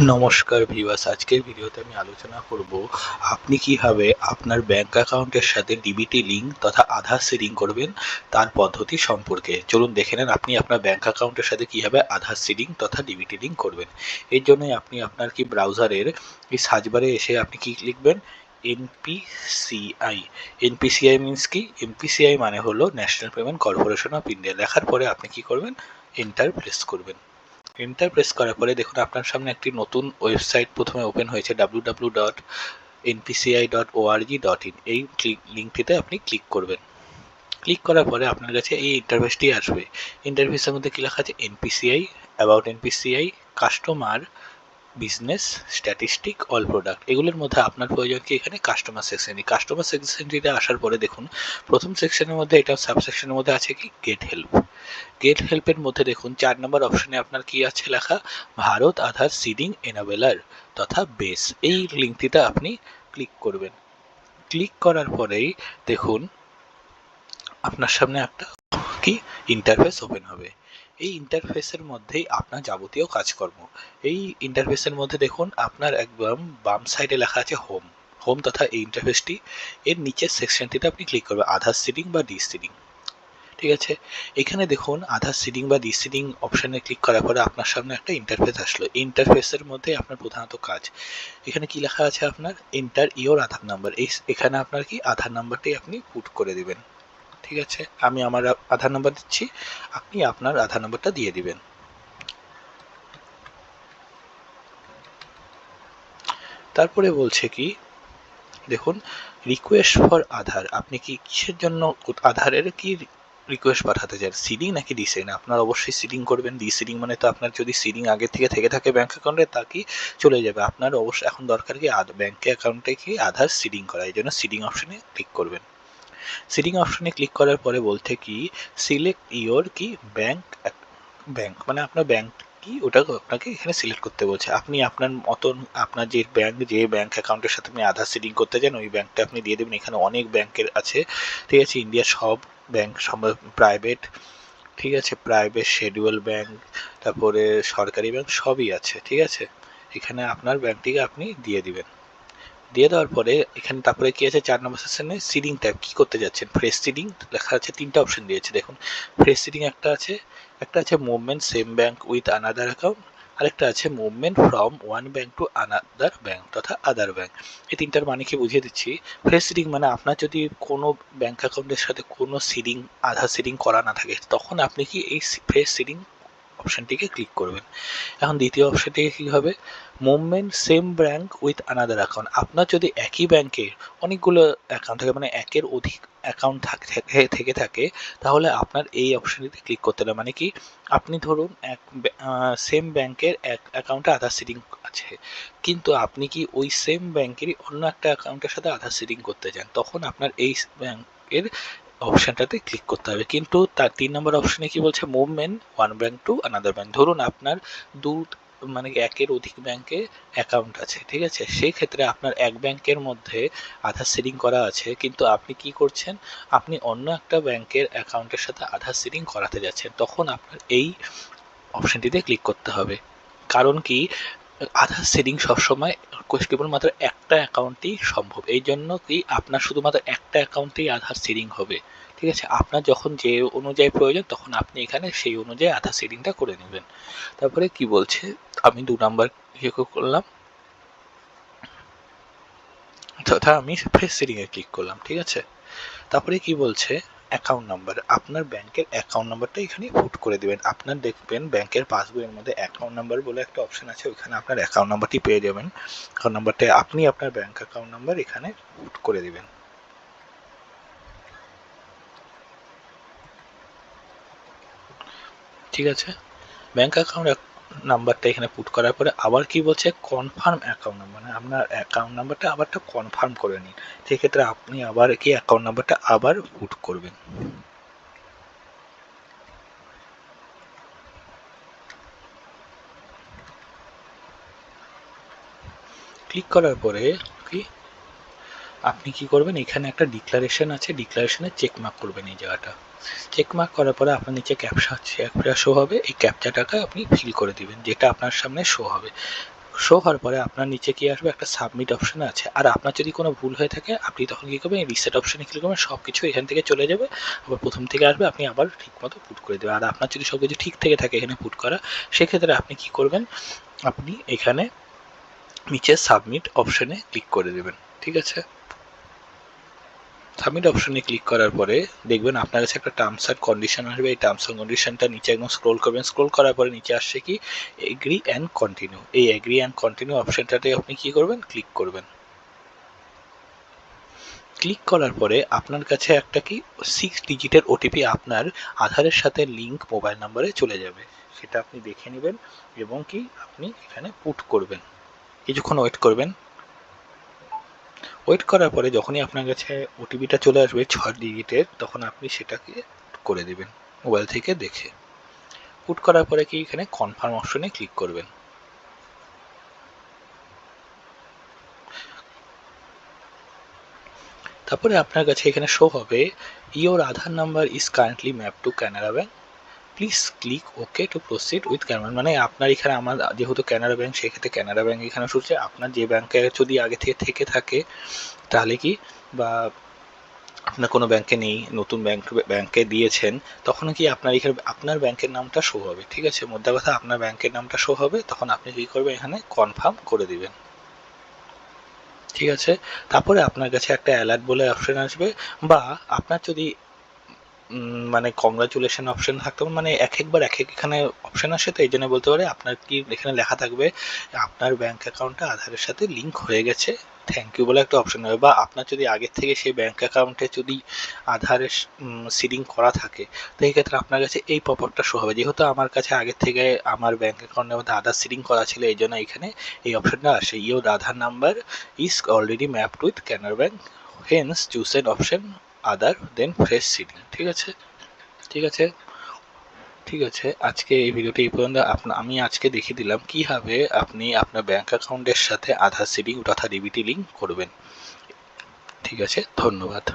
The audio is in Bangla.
নমস্কার ভিউয়ার্স, আজকের ভিডিওতে আমি আলোচনা করব আপনি কিভাবে আপনার ব্যাংক অ্যাকাউন্টের সাথে ডিবিটি লিঙ্ক তথা আধার সিডিং করবেন তার পদ্ধতি সম্পর্কে। চলুন দেখে নেন আপনি আপনার ব্যাংক অ্যাকাউন্টের সাথে কিভাবে আধার সিডিং তথা ডিবিটি লিঙ্ক করবেন। এর জন্য আপনি আপনার ব্রাউজারের এই সার্চ বারে এসে আপনি কি লিখবেন, এনপিসিআই। এনপিসিআই মিনস কি? এনপিসিআই মানে হলো national payment corporation of India. লেখার পরে আপনি কি করবেন, এন্টার প্রেস করবেন। এন্টার প্রেস করার পরে দেখুন আপনার সামনে একটি নতুন ওয়েবসাইট প্রথমে ওপেন হয়েছে, www.npci.org.in। এই লিঙ্কটিতে আপনি ক্লিক করবেন। ক্লিক করার পরে আপনার কাছে এই ইন্টারফেসটি আসবে। ইন্টারফেসের মধ্যে কি লেখা আছে, NPCI, about NPCI, customer, business, statistic, all product. এগুলোর মধ্যে আপনার প্রয়োজন কি এখানে কাস্টমার সেকশন। কাস্টমার সেকশনটিতে আসার পরে দেখুন প্রথম সেকশনের মধ্যে, এটা সাবসেকশনের মধ্যে আছে কি, গেট হেল্প। গেট হেল্পের মধ্যে দেখুন 4 নম্বর অপশনে আপনার কি আছে লেখা, ভারত আধার সিডিং এনাবেলার তথা বেস। এই লিঙ্কটিতে আপনি ক্লিক করবেন। ক্লিক করার পরেই দেখুন আপনার সামনে একটা কি ইন্টারফেস ওপেন হবে। এই ইন্টারফেসের মধ্যেই আপনার যাবতীয় কাজকর্ম। এই ইন্টারফেসের মধ্যে দেখুন আপনার একদম বাম সাইডে লেখা আছে হোম। হোম তথা এই ইন্টারফেসটি, এর নিচের সেকশনটিতে আপনি ক্লিক করবেন, আধার সিডিং বা ডিসিডিং। ঠিক আছে, এখানে দেখুন আধার সিডিং বা ডিসিডিং অপশানে ক্লিক করার পরে আপনার সামনে একটা ইন্টারফেস আসলো। এই ইন্টারফেসের মধ্যে আপনার প্রধানত কাজ, এখানে কি লেখা আছে আপনার এন্টার ইওর আধার নাম্বার। এখানে আপনার কি আধার নাম্বারটি আপনি পুট করে দিবেন। ঠিক আছে, আমি আমার আধার নাম্বার দিচ্ছি, আপনি আপনার আধার নাম্বারটা দিয়ে দিবেন। তারপরে বলছে কি, দেখুন রিকোয়েস্ট ফর আধার। আপনি কি কিসের জন্য আধারের কি রিকোয়েস্ট পাঠাতে চান, সিডিং নাকি ডিসিডিং? আপনার অবশ্যই সিডিং করবেন। ডিসিডিং মানে তো আপনার যদি সিডিং আগে থেকে থাকে ব্যাংক অ্যাকাউন্টে তা কি চলে যাবে। আপনার অবশ্যই এখন দরকার কি ব্যাংক অ্যাকাউন্টে কি আধার সিডিং করা, এই জন্য সিডিং অপশনে ক্লিক করবেন। সিডিং অপশনে ক্লিক করার পরে বলতে কি, সিলেক্ট ইওর কি ব্যাংক, ব্যাংক মানে আপনার ব্যাংক কি ওটা আপনাকে এখানে সিলেক্ট করতে বলছে। আপনি আপনার মতন আপনার যে ব্যাংক অ্যাকাউন্টের সাথে আপনি আধার সিডিং করতে চান ওই ব্যাংকটা আপনি দিয়ে দেবেন। এখানে অনেক ব্যাংকের আছে, ঠিক আছে, ইন্ডিয়ার সব ব্যাংক, সব প্রাইভেট, ঠিক আছে, প্রাইভেট, শিডিউল ব্যাংক, তারপরে সরকারি ব্যাংক সবই আছে। ঠিক আছে, এখানে আপনার ব্যাংকটিকে আপনি দিয়ে দিবেন। দিয়ে দেওয়ার পরে এখানে তারপরে কি আছে, 4 নম্বর সেকশনে সিডিং টাইপ কি করতে যাচ্ছেন, ফ্রেশ সিডিং লেখা আছে। 3টা অপশন দিয়েছে দেখুন, ফ্রেশ সিডিং একটা আছে movement same bank with another account, আরেকটা আছে movement from one bank to another bank তথা আদার ব্যাংক। এই 3টার মানে কি বুঝিয়ে দিচ্ছি। ফ্রেশ সিডিং মানে আপনার যদি কোনো ব্যাংক অ্যাকাউন্টের সাথে কোনো সিডিং, আধার সিডিং করা না থাকে, তখন আপনি কি এই ফ্রেশ সিডিং অপশনটিকে ক্লিক করবেন। এখন দ্বিতীয় অপশনটিকে কি হবে, movement same bank with another account. আপনার যদি একই ব্যাংকে অনেকগুলো অ্যাকাউন্ট থাকে, মানে একের অধিক অ্যাকাউন্ট থেকে থাকে, তাহলে আপনার এই অপশনটিতে ক্লিক করতে হবে। মানে কি, আপনি ধরুন সেম ব্যাংকের এক অ্যাকাউন্টে আধার সিডিং আছে, কিন্তু আপনি কি ওই সেম ব্যাংকেরই অন্য একটা অ্যাকাউন্টের সাথে আধার সিডিং করতে চান, তখন আপনার এই ব্যাংকের অপশনটাতে ক্লিক করতে হবে। কিন্তু তার 3 নম্বর অপশনে কি বলছে, movement one bank to another bank. ধরুন আপনার দু মানে একের অধিক ব্যাংকে অ্যাকাউন্ট আছে, ঠিক আছে, সেই ক্ষেত্রে আপনার এক ব্যাংকের মধ্যে আধার সিডিং করা আছে, কিন্তু আপনি কি করছেন, আপনি অন্য একটা ব্যাংকের অ্যাকাউন্টের সাথে আধার সিডিং করাতে যাচ্ছেন, তখন আপনার এই অপশনটিতে ক্লিক করতে হবে। কারণ কি, আধার সিডিং সবসময় কেবলমাত্র একটা অ্যাকাউন্টেই সম্ভব। এই জন্য কি আপনার শুধুমাত্র একটা অ্যাকাউন্টেই আধার সিডিং হবে। ঠিক আছে, আপনার যখন যে অনুযায়ী প্রয়োজন তখন আপনি এখানে সেই অনুযায়ী আধার সিডিংটা করে নেবেন। তারপরে কি বলছে, আমি 2 নাম্বার ইয়ে করলাম তথা আমি ফেস সিডিং এ ক্লিক করলাম। ঠিক আছে, তারপরে কি বলছে, অ্যাকাউন্ট নাম্বার। আপনার ব্যাংকের অ্যাকাউন্ট নাম্বারটা এখানে পুট করে দিবেন। আপনার দেখবেন ব্যাংকের পাসবইয়ের মধ্যে অ্যাকাউন্ট নাম্বার বলে একটা অপশন আছে, ওইখানে আপনার অ্যাকাউন্ট নাম্বারটি পেয়ে যাবেন। অ্যাকাউন্ট নাম্বারটা আপনি আপনার ব্যাংক অ্যাকাউন্ট নাম্বার এখানে পুট করে দিবেন। ঠিক আছে, ব্যাংক অ্যাকাউন্ট নাম্বারটা এখানে পুট করার পরে আবার কি বলছে, কনফার্ম অ্যাকাউন্ট নাম্বার, মানে আপনার অ্যাকাউন্ট নাম্বারটা আবারটা কনফার্ম করে নিন। সেক্ষেত্রে আপনি আবার কি অ্যাকাউন্ট নাম্বারটা আবার পুট করবেন। ক্লিক করার পরে কি আপনি কি করবেন, এখানে একটা ডিক্লারেশন আছে, ডিক্লারেশনে চেক মার্ক করবেন। এই জায়গাটা চেক মার্ক করার পরে আপনার নিচে ক্যাপচা শো হবে, এই ক্যাপচাটাকে আপনি ফিল করে দিবেন, যেটা আপনার সামনে শো হবে। শো হওয়ার পরে আপনার নিচে কি আসবে, একটা সাবমিট অপশন আছে। আর আপনার যদি কোনো ভুল হয়ে থাকে আপনি তখন কি করবেন, রিসেট অপশনে ক্লিক করবেন, সব কিছু এখান থেকে চলে যাবে, আবার প্রথম থেকে আসবে, আপনি আবার ঠিক মতো পুট করে দেবেন। আর আপনার যদি সব কিছু ঠিক থেকে থাকে এখানে পুট করা, সেক্ষেত্রে আপনি কি করবেন, আপনি এখানে নিচে সাবমিট অপশনে ক্লিক করে দেবেন। ঠিক আছে, সাবমিট অপশনে ক্লিক করার পরে দেখবেন আপনার কাছে একটা টার্মস অ্যান্ড কন্ডিশন আসবে। এই টার্মস অ্যান্ড কন্ডিশনটা নিচে একদম স্ক্রোল করবেন, স্ক্রোল করার পরে নিচে আসছে কি এগ্রি অ্যান্ড কন্টিনিউ। এই এগ্রি অ্যান্ড কন্টিনিউ অপশনটাতে আপনি কি করবেন, ক্লিক করবেন। ক্লিক করার পরে আপনার কাছে একটা কি 6 ডিজিটের ওটিপি আপনার আধারের সাথে লিঙ্ক মোবাইল নাম্বারে চলে যাবে, সেটা আপনি দেখে নেবেন এবং কি আপনি এখানে পুট করবেন। কিছুক্ষণ ওয়েট করবেন। ওয়েট করার পরে যখনই আপনার কাছে ওটিপিটা চলে আসবে 6 ডিজিটের, তখন আপনি সেটাকে করে দেবেন মোবাইল থেকে দেখে। পুট করার পরে কি এখানে কনফার্ম অপশনে ক্লিক করবেন। তারপরে আপনার কাছে এখানে শো হবে your Aadhaar number is currently map to Canara bank, please click okay to proceed with Canara. মানে আপনার এখানে আমার যেহেতু কানাড়া ব্যাংক, সেক্ষেত্রে কানাড়া ব্যাংক এখানে শুনছে। আপনার যে ব্যাংকে যদি আগে থেকে থাকে তাহলে কি, বা আপনার কোনো ব্যাংকে নেই, নতুন ব্যাংকে দিয়েছেন, তখন কি আপনার এখানে আপনার ব্যাংকের নামটা শো হবে। ঠিক আছে, মোদ্দা কথা আপনার ব্যাংকের নামটা শো হবে, তখন আপনি কি করবেন, এখানে কনফার্ম করে দিবেন। ঠিক আছে, তারপরে আপনার কাছে একটা অ্যালার্ট বলে অপশন আসবে, বা আপনার যদি মানে কংগ্রাচুলেশন অপশন থাকতে পারে, মানে একবার এখানে অপশন আসে, তো এই জন্য বলতে পারে আপনার কি এখানে লেখা থাকবে আপনার ব্যাংক অ্যাকাউন্টটা আধারের সাথে লিঙ্ক হয়ে গেছে, থ্যাংক ইউ বলে একটা অপশন হবে। বা আপনার যদি আগের থেকে সেই ব্যাংক অ্যাকাউন্টে যদি আধারের সিডিং করা থাকে, তো এই ক্ষেত্রে আপনার কাছে এই পপআপটা শো হবে। যেহেতু আমার কাছে আগের থেকে আমার ব্যাংক অ্যাকাউন্টের মধ্যে আধার সিডিং করা ছিল, এই জন্য এখানে এই অপশনটা আসে, your Aadhaar number is already mapped with Canara bank, hence choose an option other than fresh seeding. ঠিক আছে, ঠিক আছে, ঠিক আছে, আজকে এই ভিডিওটি এই পর্যন্ত। আমি আজকে দেখিয়ে দিলাম কিভাবে আপনি আপনার ব্যাংক অ্যাকাউন্টের সাথে আধার সিডিং তথা ডিবিটি লিঙ্ক করবেন। ঠিক আছে, ধন্যবাদ।